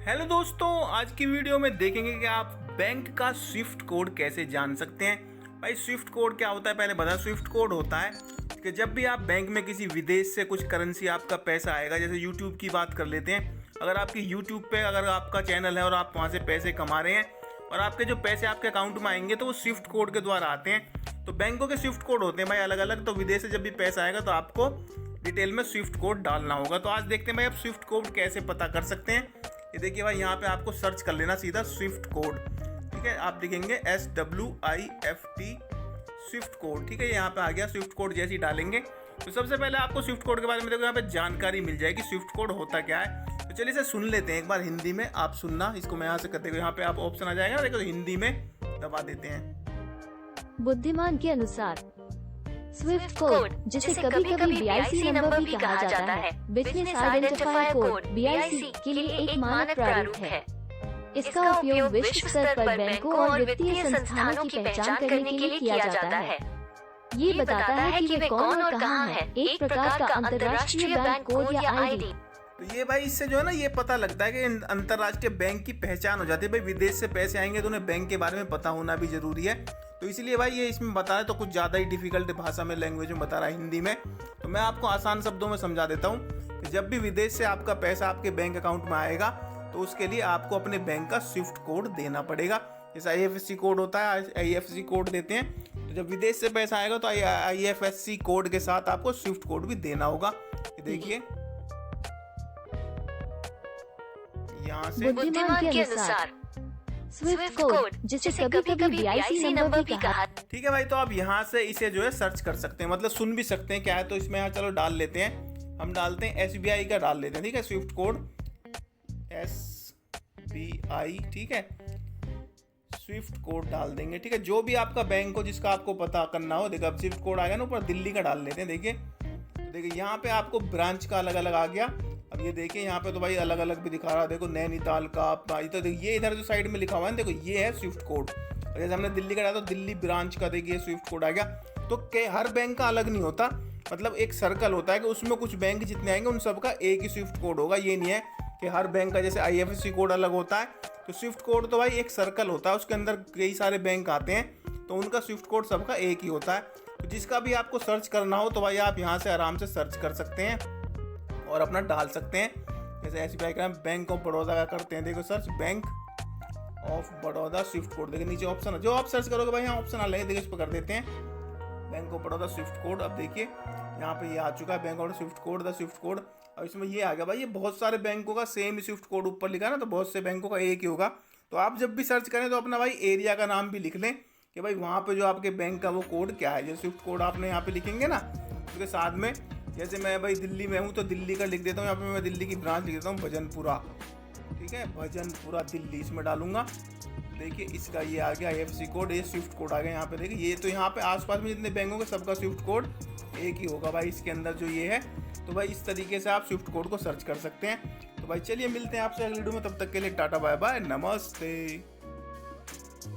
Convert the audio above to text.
Hello दोस्तों, आज की वीडियो में देखेंगे कि आप बैंक का स्विफ्ट कोड कैसे जान सकते हैं। भाई स्विफ्ट कोड क्या होता है पहले बता। स्विफ्ट कोड होता है कि जब भी आप बैंक में किसी विदेश से कुछ करेंसी आपका पैसा आएगा, जैसे यूट्यूब की बात कर लेते हैं। अगर आपकी यूट्यूब पे अगर आपका चैनल है और आप वहाँ से पैसे कमा रहे हैं और आपके जो पैसे आपके अकाउंट में आएंगे तो वो स्विफ्ट कोड के द्वारा आते हैं। तो बैंकों के स्विफ्ट कोड होते हैं भाई अलग अलग। तो विदेश से जब भी पैसा आएगा तो आपको डिटेल में स्विफ्ट कोड डालना होगा। तो आज देखते हैं भाई आप स्विफ्ट कोड कैसे पता कर सकते हैं। ये देखिए भाई, यहाँ पे आपको सर्च कर लेना सीधा स्विफ्ट कोड। ठीक है, आप देखेंगे SWIFT स्विफ्ट कोड। ठीक है, यहाँ पे आ गया स्विफ्ट कोड। जैसे ही डालेंगे तो सबसे पहले आपको स्विफ्ट कोड के बारे में देखो यहाँ पे जानकारी मिल जाएगी स्विफ्ट कोड होता क्या है। तो चलिए इसे सुन लेते हैं एक बार हिंदी में। आप सुनना इसको, मैं यहाँ से करते हुए यहाँ पे आप ऑप्शन आ जाएगा, देखो हिंदी में दबा देते हैं। बुद्धिमान के अनुसार स्विफ्ट कोड, जिसे कभी कभी BIC नंबर भी कहा जाता है, बिजनेस आइडेंटिफायर कोड BIC के लिए एक मानक प्रारूप है। इसका उपयोग विश्व स्तर पर बैंकों और वित्तीय संस्थानों की पहचान करने के लिए किया जाता है। ये बताता है कि वे कौन और कहाँ हैं, एक प्रकार का अंतर्राष्ट्रीय बैंक कोड या ID। तो ये भाई इससे जो है ना ये पता लगता है कि अंतर्राष्ट्रीय बैंक की पहचान हो जाती है। भाई विदेश से पैसे आएंगे तो उन्हें बैंक के बारे में पता होना भी जरूरी है। तो इसलिए भाई ये इसमें बता रहे तो कुछ ज़्यादा ही डिफिकल्ट भाषा में लैंग्वेज में बता रहा है हिंदी में। तो मैं आपको आसान शब्दों में समझा देता हूँ कि जब भी विदेश से आपका पैसा आपके बैंक अकाउंट में आएगा तो उसके लिए आपको अपने बैंक का स्विफ्ट कोड देना पड़ेगा। जैसे IFSC कोड होता है, IFSC कोड देते हैं। तो जब विदेश से पैसा आएगा तो IFSC कोड के साथ आपको स्विफ्ट कोड भी देना होगा। ये देखिए यहाँ से बुद्धिमान के अनुसार स्विफ्ट कोड, जिसे कभी कभी BIC नंबर भी कहा। ठीक है भाई, तो आप यहाँ से इसे जो है सर्च कर सकते हैं, मतलब सुन भी सकते हैं क्या है। तो इसमें यहाँ चलो डाल लेते हैं, हम डालते हैं SBI का डाल लेते हैं। ठीक है, स्विफ्ट कोड SBI। ठीक है, स्विफ्ट कोड डाल देंगे। ठीक है, जो भी आपका बैंक हो जिसका आपको पता करना हो। देखो अब स्विफ्ट कोड आ गया ना ऊपर, दिल्ली का डाल लेते हैं। देखिए यहाँ पे आपको ब्रांच का अलग अलग आ गया। अब ये देखिए यहाँ पे तो भाई अलग अलग भी दिखा रहा है। देखो नैनीताल का भाई, तो ये इधर जो साइड में लिखा हुआ है देखो ये है स्विफ्ट कोड। जैसे हमने दिल्ली का डाला तो दिल्ली ब्रांच का देखिए स्विफ्ट कोड आ गया। तो हर बैंक का अलग नहीं होता, मतलब एक सर्कल होता है कि उसमें कुछ बैंक जितने आएंगे उन सबका एक ही स्विफ्ट कोड होगा। ये नहीं है कि हर बैंक का जैसे IFSC कोड अलग होता है। तो स्विफ्ट कोड तो भाई एक सर्कल होता है, उसके अंदर कई सारे बैंक आते हैं तो उनका स्विफ्ट कोड सबका एक ही होता है। तो जिसका भी आपको सर्च करना हो तो भाई आप यहाँ से आराम से सर्च कर सकते हैं और अपना डाल सकते हैं। जैसे SBI का बैंक ऑफ बड़ौदा का करते हैं, देखो search bank of Baroda Swift code. देखिए नीचे ऑप्शन है, जो आप सर्च करोगे भाई यहाँ ऑप्शन आ लेंगे। देखिए इस पर कर देते हैं bank of Baroda Swift code. अब देखिए यहाँ पे ये आ चुका है bank of Swift code, the Swift code. अब इसमें ये आ गया भाई, ये बहुत सारे बैंकों का सेम स्विफ्ट कोड ऊपर लिखा है ना, तो बहुत से बैंकों का एक ही होगा। तो आप जब भी सर्च करें तो अपना भाई एरिया का नाम भी लिख लें कि भाई वहाँ पे जो आपके बैंक का वो कोड क्या है। जो स्विफ्ट कोड आपने यहाँ पे लिखेंगे ना उसके साथ में, जैसे मैं भाई दिल्ली में हूँ तो दिल्ली का लिख देता हूँ। यहाँ पे मैं दिल्ली की ब्रांच लिख देता हूँ भजनपुरा। ठीक है, भजनपुरा दिल्ली इसमें डालूंगा। देखिए इसका ये आ गया IFSC कोड, ये स्विफ्ट कोड आ गया यहाँ पे। देखिए ये तो यहाँ पे आसपास में जितने बैंक होंगे सबका स्विफ्ट कोड एक ही होगा भाई इसके अंदर जो ये है। तो भाई इस तरीके से आप स्विफ्ट कोड को सर्च कर सकते हैं। तो भाई चलिए मिलते हैं आपसे अगली वीडियो में, तब तक के लिए टाटा बाय बाय नमस्ते।